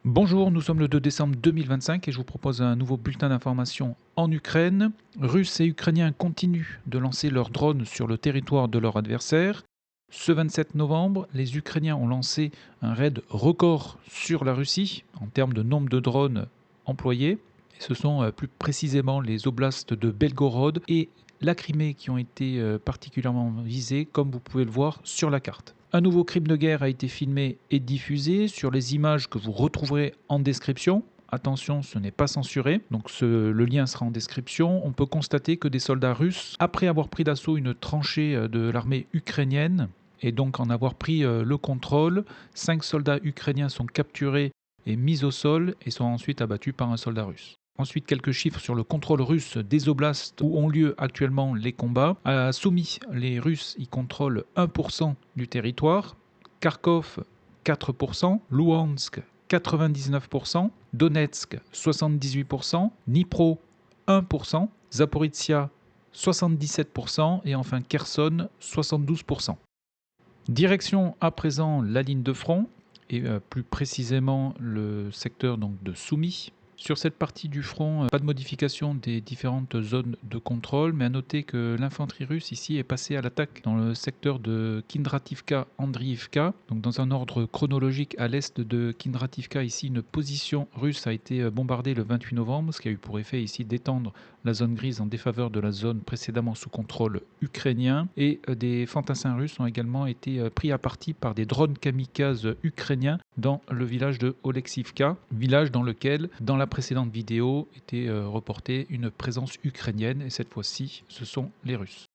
Bonjour, nous sommes le 2 décembre 2025 et je vous propose un nouveau bulletin d'information en Ukraine. Russes et Ukrainiens continuent de lancer leurs drones sur le territoire de leur adversaire. Ce 27 novembre, les Ukrainiens ont lancé un raid record sur la Russie en termes de nombre de drones employés. Et ce sont plus précisément les oblasts de Belgorod et la Crimée qui ont été particulièrement visés, comme vous pouvez le voir sur la carte. Un nouveau crime de guerre a été filmé et diffusé sur les images que vous retrouverez en description. Attention, ce n'est pas censuré, donc le lien sera en description. On peut constater que des soldats russes, après avoir pris d'assaut une tranchée de l'armée ukrainienne, et donc en avoir pris le contrôle, 5 soldats ukrainiens sont capturés et mis au sol et sont ensuite abattus par un soldat russe. Ensuite, quelques chiffres sur le contrôle russe des oblasts où ont lieu actuellement les combats. À Soumy, les Russes y contrôlent 1% du territoire, Kharkov 4%, Luhansk 99%, Donetsk 78%, Dnipro 1%, Zaporizhia 77% et enfin Kherson 72%. Direction à présent la ligne de front et plus précisément le secteur donc, de Soumy. Sur cette partie du front, pas de modification des différentes zones de contrôle, mais à noter que l'infanterie russe ici est passée à l'attaque dans le secteur de Kindrativka-Andriivka. Donc dans un ordre chronologique, à l'est de Kindrativka, ici une position russe a été bombardée le 28 novembre, ce qui a eu pour effet ici d'étendre la zone grise en défaveur de la zone précédemment sous contrôle ukrainien. Et des fantassins russes ont également été pris à partie par des drones kamikazes ukrainiens dans le village de Oleksivka, village dans lequel, dans la précédente vidéo, était reportée une présence ukrainienne, et cette fois-ci, ce sont les Russes.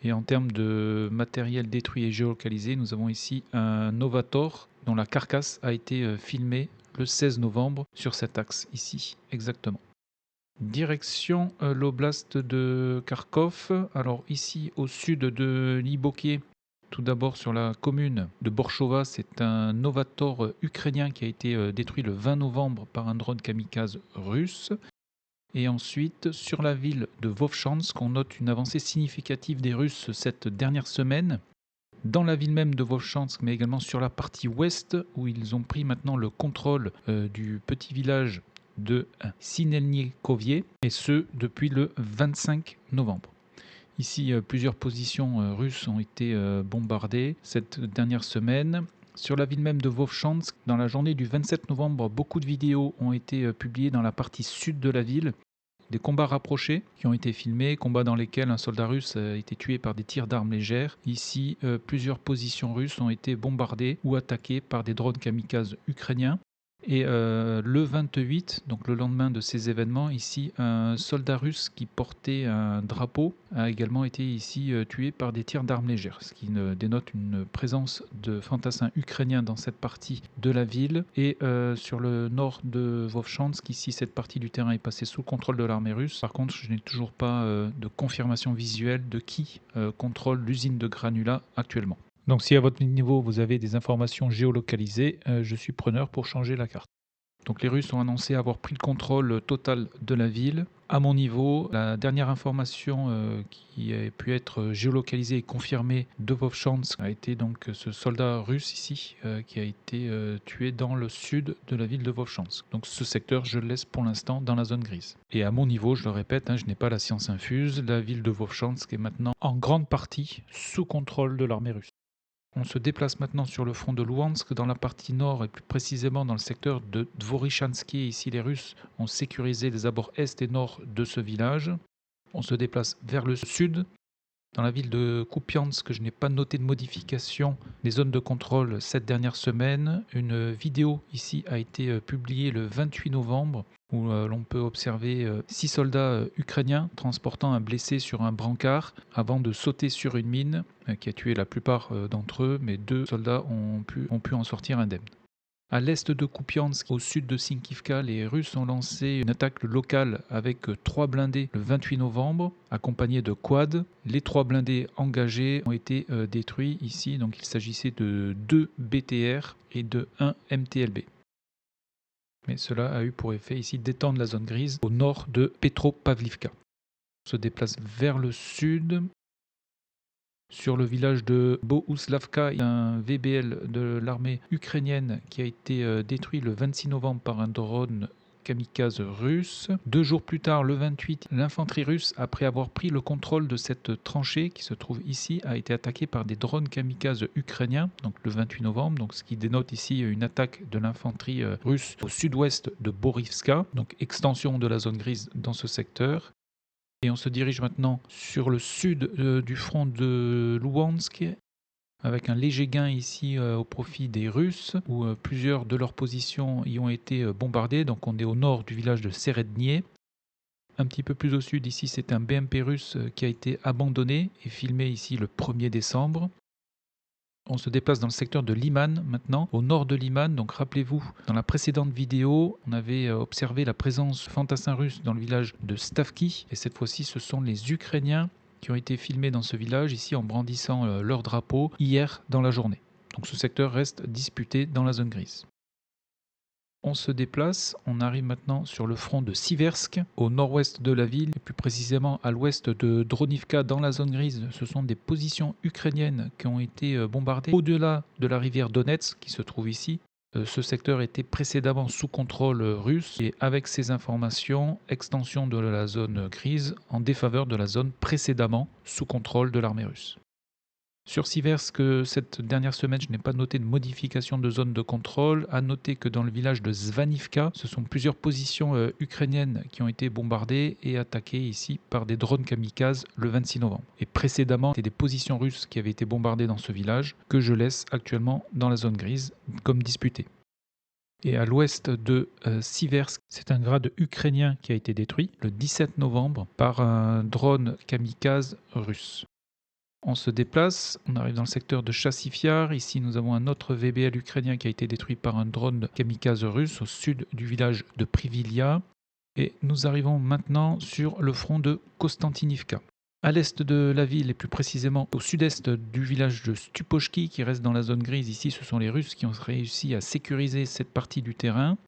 Et en termes de matériel détruit et géolocalisé, nous avons ici un Novator dont la carcasse a été filmée le 16 novembre sur cet axe ici, exactement. Direction l'oblast de Kharkov. Alors ici au sud de Liboké, tout d'abord sur la commune de Borchova, c'est un Novator ukrainien qui a été détruit le 20 novembre par un drone kamikaze russe. Et ensuite sur la ville de Vovchansk, on note une avancée significative des Russes cette dernière semaine. Dans la ville même de Vovchansk, mais également sur la partie ouest, où ils ont pris maintenant le contrôle du petit village de Sinelnikovie, et ce depuis le 25 novembre. Ici, plusieurs positions russes ont été bombardées cette dernière semaine. Sur la ville même de Vovchansk, dans la journée du 27 novembre, beaucoup de vidéos ont été publiées dans la partie sud de la ville. Des combats rapprochés qui ont été filmés, combats dans lesquels un soldat russe a été tué par des tirs d'armes légères. Ici, plusieurs positions russes ont été bombardées ou attaquées par des drones kamikazes ukrainiens. Et le 28, donc le lendemain de ces événements, ici, un soldat russe qui portait un drapeau a également été ici tué par des tirs d'armes légères, ce qui dénote une présence de fantassins ukrainiens dans cette partie de la ville. Et sur le nord de Vovchansk, ici, cette partie du terrain est passée sous le contrôle de l'armée russe. Par contre, je n'ai toujours pas de confirmation visuelle de qui contrôle l'usine de granulats actuellement. Donc si à votre niveau vous avez des informations géolocalisées, je suis preneur pour changer la carte. Donc les Russes ont annoncé avoir pris le contrôle total de la ville. À mon niveau, la dernière information qui a pu être géolocalisée et confirmée de Vovchansk a été donc ce soldat russe ici qui a été tué dans le sud de la ville de Vovchansk. Donc ce secteur, je le laisse pour l'instant dans la zone grise. Et à mon niveau, je le répète, je n'ai pas la science infuse, la ville de Vovchansk est maintenant en grande partie sous contrôle de l'armée russe. On se déplace maintenant sur le front de Louhansk, dans la partie nord et plus précisément dans le secteur de Dvorichansky. Ici, les Russes ont sécurisé les abords est et nord de ce village. On se déplace vers le sud, dans la ville de Kupiansk. Je n'ai pas noté de modification des zones de contrôle cette dernière semaine. Une vidéo ici a été publiée le 28 novembre où l'on peut observer 6 soldats ukrainiens transportant un blessé sur un brancard avant de sauter sur une mine qui a tué la plupart d'entre eux, mais 2 soldats ont pu en sortir indemnes. À l'est de Kupiansk, au sud de Sinkivka, les Russes ont lancé une attaque locale avec 3 blindés le 28 novembre, accompagnés de quads. Les 3 blindés engagés ont été détruits ici, donc il s'agissait de 2 BTR et de 1 MTLB. Mais cela a eu pour effet ici d'étendre la zone grise au nord de Petropavlivka. On se déplace vers le sud. Sur le village de Bohuslavka, il y a un VBL de l'armée ukrainienne qui a été détruit le 26 novembre par un drone kamikaze russe. 2 jours plus tard, le 28, l'infanterie russe, après avoir pris le contrôle de cette tranchée qui se trouve ici, a été attaquée par des drones kamikazes ukrainiens, donc le 28 novembre, donc ce qui dénote ici une attaque de l'infanterie russe au sud-ouest de Borivska, donc extension de la zone grise dans ce secteur. Et on se dirige maintenant sur le sud du front de Louhansk, avec un léger gain ici au profit des Russes, où plusieurs de leurs positions y ont été bombardées. Donc on est au nord du village de Serednie. Un petit peu plus au sud, ici, c'est un BMP russe qui a été abandonné et filmé ici le 1er décembre. On se déplace dans le secteur de Liman maintenant, au nord de Liman. Donc rappelez-vous, dans la précédente vidéo, on avait observé la présence fantassin russe dans le village de Stavki. Et cette fois-ci, ce sont les Ukrainiens qui ont été filmés dans ce village, ici en brandissant leur drapeau, hier dans la journée. Donc ce secteur reste disputé dans la zone grise. On se déplace, on arrive maintenant sur le front de Siversk, au nord-ouest de la ville, et plus précisément à l'ouest de Dronivka, dans la zone grise. Ce sont des positions ukrainiennes qui ont été bombardées au-delà de la rivière Donetsk, qui se trouve ici. Ce secteur était précédemment sous contrôle russe, et avec ces informations, extension de la zone grise en défaveur de la zone précédemment sous contrôle de l'armée russe. Sur Siversk, cette dernière semaine, je n'ai pas noté de modification de zone de contrôle. À noter que dans le village de Zvanivka, ce sont plusieurs positions ukrainiennes qui ont été bombardées et attaquées ici par des drones kamikazes le 26 novembre. Et précédemment, c'était des positions russes qui avaient été bombardées dans ce village, que je laisse actuellement dans la zone grise comme disputée. Et à l'ouest de Siversk, c'est un grade ukrainien qui a été détruit le 17 novembre par un drone kamikaze russe. On se déplace, on arrive dans le secteur de Chassifiar. Ici, nous avons un autre VBL ukrainien qui a été détruit par un drone kamikaze russe au sud du village de Privilia. Et nous arrivons maintenant sur le front de Kostantinivka. À l'est de la ville, et plus précisément au sud-est du village de Stupochki, qui reste dans la zone grise. Ici, ce sont les Russes qui ont réussi à sécuriser cette partie du terrain.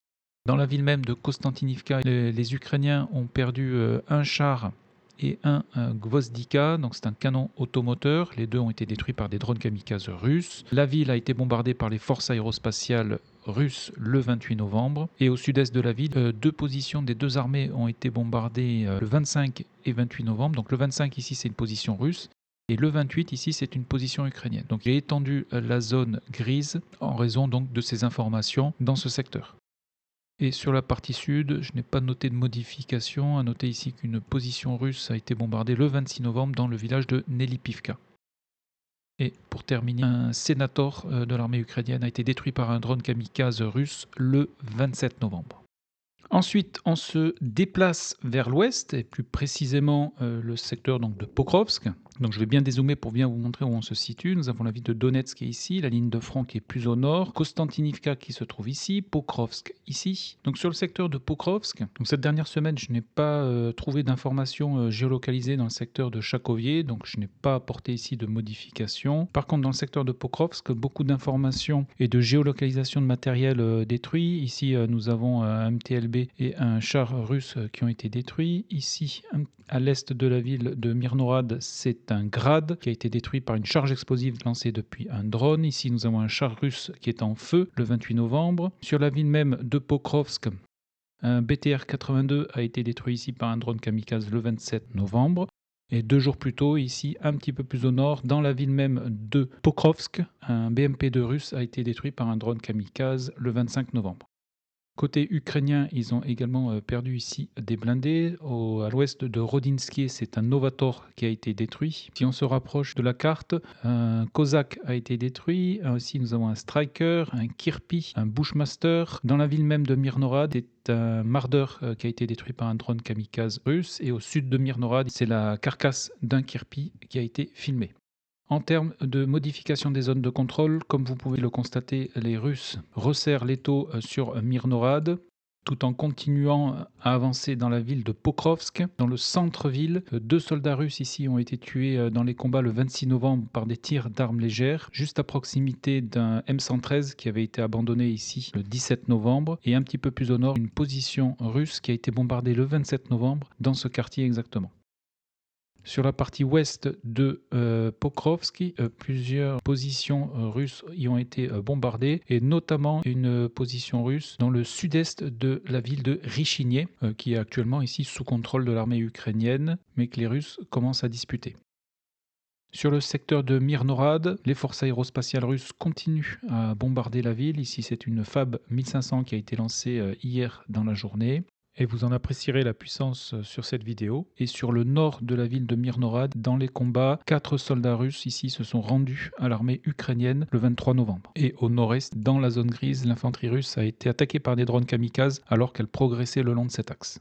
Dans la ville même de Kostantinivka, les Ukrainiens ont perdu un char et un Gvozdika, donc c'est un canon automoteur. Les deux ont été détruits par des drones kamikazes russes. La ville a été bombardée par les forces aérospatiales russes le 28 novembre. Et au sud-est de la ville, 2 positions des 2 armées ont été bombardées le 25 et 28 novembre. Donc le 25 ici, c'est une position russe. Et le 28 ici, c'est une position ukrainienne. Donc j'ai étendu la zone grise en raison donc de ces informations dans ce secteur. Et sur la partie sud, je n'ai pas noté de modification. À noter ici qu'une position russe a été bombardée le 26 novembre dans le village de Nelipivka. Et pour terminer, un sénator de l'armée ukrainienne a été détruit par un drone kamikaze russe le 27 novembre. Ensuite, on se déplace vers l'ouest, et plus précisément le secteur donc, de Pokrovsk. Donc je vais bien dézoomer pour bien vous montrer où on se situe. Nous avons la ville de Donetsk qui est ici, la ligne de front qui est plus au nord, Kostantinivka qui se trouve ici, Pokrovsk ici. Donc sur le secteur de Pokrovsk, donc cette dernière semaine, je n'ai pas trouvé d'informations géolocalisées dans le secteur de Chakovier, donc je n'ai pas apporté ici de modification. Par contre, dans le secteur de Pokrovsk, beaucoup d'informations et de géolocalisation de matériel détruit. Ici, nous avons un MTLB et un char russe qui ont été détruits. Ici, à l'est de la ville de Mirnorad, c'est un grad qui a été détruit par une charge explosive lancée depuis un drone. Ici, nous avons un char russe qui est en feu le 28 novembre. Sur la ville même de Pokrovsk, un BTR-82 a été détruit ici par un drone kamikaze le 27 novembre. Et 2 jours plus tôt, ici, un petit peu plus au nord, dans la ville même de Pokrovsk, un BMP-2 russe a été détruit par un drone kamikaze le 25 novembre. Côté ukrainien, ils ont également perdu ici des blindés. À l'ouest de Rodinsky, c'est un Novator qui a été détruit. Si on se rapproche de la carte, un Kozak a été détruit. Aussi, nous avons un Striker, un Kirpi, un Bushmaster. Dans la ville même de Mirnorad, c'est un Marder qui a été détruit par un drone kamikaze russe. Et au sud de Mirnorad, c'est la carcasse d'un Kirpi qui a été filmée. En termes de modification des zones de contrôle, comme vous pouvez le constater, les Russes resserrent l'étau sur Mirnorad, tout en continuant à avancer dans la ville de Pokrovsk. Dans le centre-ville, 2 soldats russes ici ont été tués dans les combats le 26 novembre par des tirs d'armes légères, juste à proximité d'un M113 qui avait été abandonné ici le 17 novembre, et un petit peu plus au nord, une position russe qui a été bombardée le 27 novembre dans ce quartier exactement. Sur la partie ouest de Pokrovsk, plusieurs positions russes y ont été bombardées, et notamment une position russe dans le sud-est de la ville de Rychiné, qui est actuellement ici sous contrôle de l'armée ukrainienne, mais que les Russes commencent à disputer. Sur le secteur de Mirnorad, les forces aérospatiales russes continuent à bombarder la ville. Ici, c'est une FAB 1500 qui a été lancée hier dans la journée. Et vous en apprécierez la puissance sur cette vidéo. Et sur le nord de la ville de Mirnorad, dans les combats, 4 soldats russes ici se sont rendus à l'armée ukrainienne le 23 novembre. Et au nord-est, dans la zone grise, l'infanterie russe a été attaquée par des drones kamikazes alors qu'elle progressait le long de cet axe.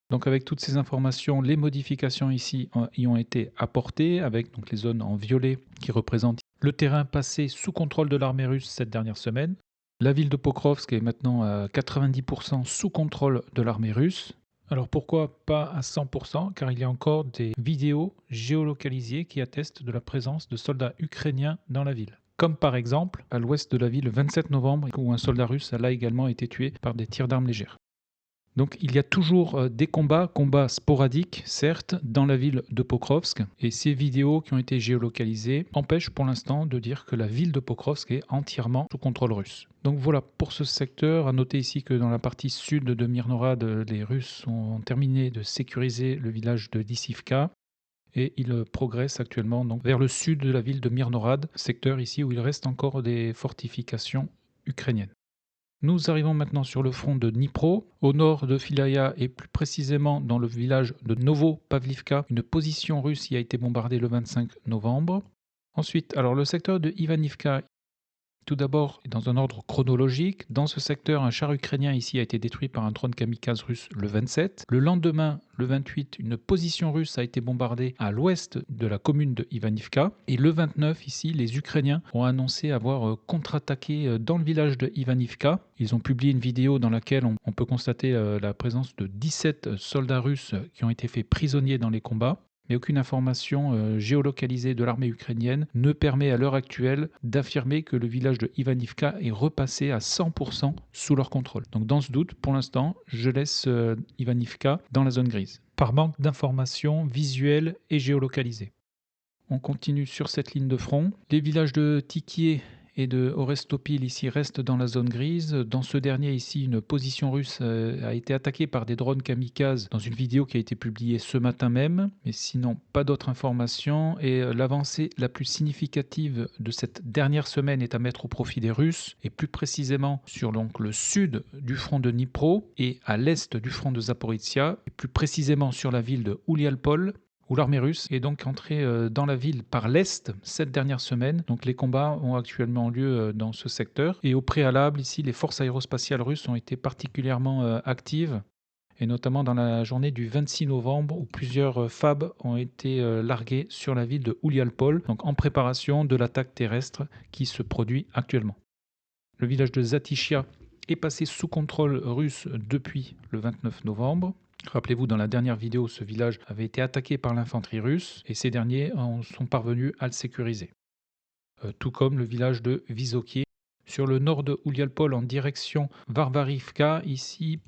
Donc avec toutes ces informations, les modifications ici y ont été apportées, avec donc les zones en violet qui représentent le terrain passé sous contrôle de l'armée russe cette dernière semaine. La ville de Pokrovsk est maintenant à 90% sous contrôle de l'armée russe. Alors pourquoi pas à 100%? Car il y a encore des vidéos géolocalisées qui attestent de la présence de soldats ukrainiens dans la ville. Comme par exemple à l'ouest de la ville le 27 novembre, où un soldat russe a là également été tué par des tirs d'armes légères. Donc il y a toujours des combats sporadiques, certes, dans la ville de Pokrovsk. Et ces vidéos qui ont été géolocalisées empêchent pour l'instant de dire que la ville de Pokrovsk est entièrement sous contrôle russe. Donc voilà pour ce secteur. À noter ici que dans la partie sud de Mirnorad, les Russes ont terminé de sécuriser le village de Lissivka. Et ils progressent actuellement donc vers le sud de la ville de Mirnorad, secteur ici où il reste encore des fortifications ukrainiennes. Nous arrivons maintenant sur le front de Dnipro, au nord de Filaya et plus précisément dans le village de Novo-Pavlivka. Une position russe y a été bombardée le 25 novembre. Ensuite, alors le secteur de Ivanivka, tout d'abord, dans un ordre chronologique, dans ce secteur, un char ukrainien ici a été détruit par un drone kamikaze russe le 27. Le lendemain, le 28, une position russe a été bombardée à l'ouest de la commune de Ivanivka. Et le 29, ici, les Ukrainiens ont annoncé avoir contre-attaqué dans le village de Ivanivka. Ils ont publié une vidéo dans laquelle on peut constater la présence de 17 soldats russes qui ont été faits prisonniers dans les combats. Mais aucune information géolocalisée de l'armée ukrainienne ne permet à l'heure actuelle d'affirmer que le village de Ivanivka est repassé à 100% sous leur contrôle. Donc dans ce doute, pour l'instant, je laisse Ivanivka dans la zone grise, par manque d'informations visuelles et géolocalisées. On continue sur cette ligne de front. Les villages de Tikié et de Orestopil ici restent dans la zone grise. Dans ce dernier ici, une position russe a été attaquée par des drones kamikazes dans une vidéo qui a été publiée ce matin même. Mais sinon, pas d'autres informations. Et l'avancée la plus significative de cette dernière semaine est à mettre au profit des Russes, et plus précisément sur donc, le sud du front de Dnipro et à l'est du front de Zaporizhia, et plus précisément sur la ville de Oulialpol, où l'armée russe est donc entrée dans la ville par l'est cette dernière semaine. Donc les combats ont actuellement lieu dans ce secteur. Et au préalable, ici, les forces aérospatiales russes ont été particulièrement actives, et notamment dans la journée du 26 novembre, où plusieurs FAB ont été largués sur la ville de Oulialpol, donc en préparation de l'attaque terrestre qui se produit actuellement. Le village de Zatishia est passé sous contrôle russe depuis le 29 novembre. Rappelez-vous, dans la dernière vidéo, ce village avait été attaqué par l'infanterie russe et ces derniers sont parvenus à le sécuriser. Tout comme le village de Vysokie. Sur le nord de Oulialpol, en direction Varvarivka, ici,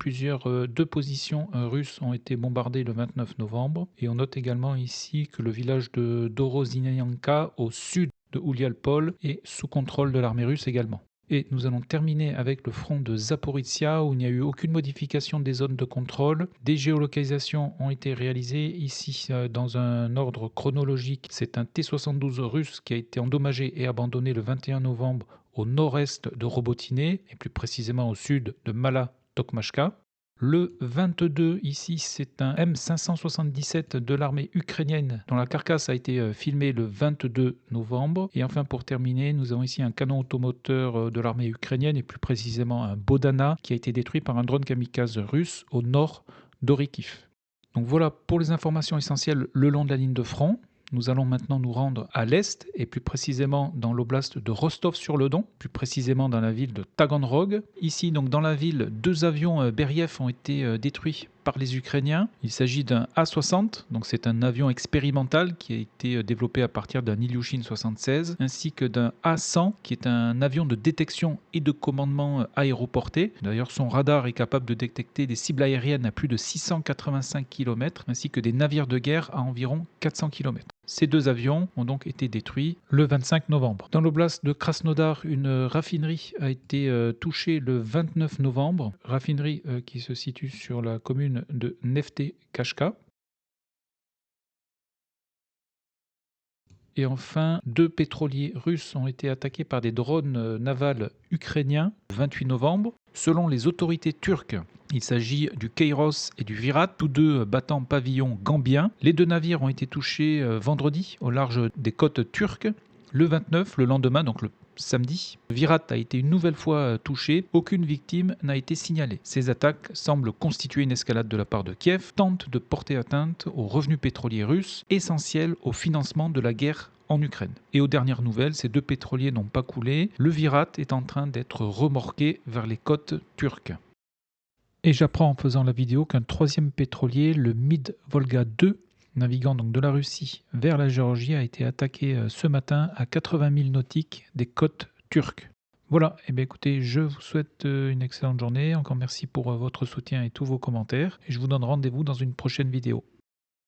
deux positions russes ont été bombardées le 29 novembre. Et on note également ici que le village de Dorozhinianka, au sud de Oulialpol, est sous contrôle de l'armée russe également. Et nous allons terminer avec le front de Zaporizhia, où il n'y a eu aucune modification des zones de contrôle. Des géolocalisations ont été réalisées ici dans un ordre chronologique. C'est un T-72 russe qui a été endommagé et abandonné le 21 novembre au nord-est de Robotiné, et plus précisément au sud de Mala-Tokmachka. Le 22, ici, c'est un M577 de l'armée ukrainienne dont la carcasse a été filmée le 22 novembre. Et enfin, pour terminer, nous avons ici un canon automoteur de l'armée ukrainienne, et plus précisément un Bodana, qui a été détruit par un drone kamikaze russe au nord d'Orikiv. Donc voilà pour les informations essentielles le long de la ligne de front. Nous allons maintenant nous rendre à l'est, et plus précisément dans l'oblast de Rostov-sur-le-Don, plus précisément dans la ville de Taganrog. Ici, donc dans la ville, 2 avions Beriev ont été détruits par les Ukrainiens. Il s'agit d'un A-60, donc c'est un avion expérimental qui a été développé à partir d'un Ilyushin 76, ainsi que d'un A-100 qui est un avion de détection et de commandement aéroporté. D'ailleurs, son radar est capable de détecter des cibles aériennes à plus de 685 km, ainsi que des navires de guerre à environ 400 km. Ces deux avions ont donc été détruits le 25 novembre. Dans l'oblast de Krasnodar, une raffinerie a été touchée le 29 novembre, raffinerie qui se situe sur la commune de Neftekashka. Et enfin, 2 pétroliers russes ont été attaqués par des drones navals ukrainiens le 28 novembre. Selon les autorités turques, il s'agit du Kairos et du Virat, tous deux battant pavillon gambien. Les deux navires ont été touchés vendredi au large des côtes turques. Le 29, le lendemain, donc le samedi, le Virat a été une nouvelle fois touché. Aucune victime n'a été signalée. Ces attaques semblent constituer une escalade de la part de Kiev, tente de porter atteinte aux revenus pétroliers russes, essentiels au financement de la guerre en Ukraine. Et aux dernières nouvelles, ces deux pétroliers n'ont pas coulé. Le Virat est en train d'être remorqué vers les côtes turques. Et j'apprends en faisant la vidéo qu'un troisième pétrolier, le Mid Volga 2, naviguant donc de la Russie vers la Géorgie, a été attaqué ce matin à 80 000 nautiques des côtes turques. Voilà, et bien écoutez, je vous souhaite une excellente journée. Encore merci pour votre soutien et tous vos commentaires. Et je vous donne rendez-vous dans une prochaine vidéo.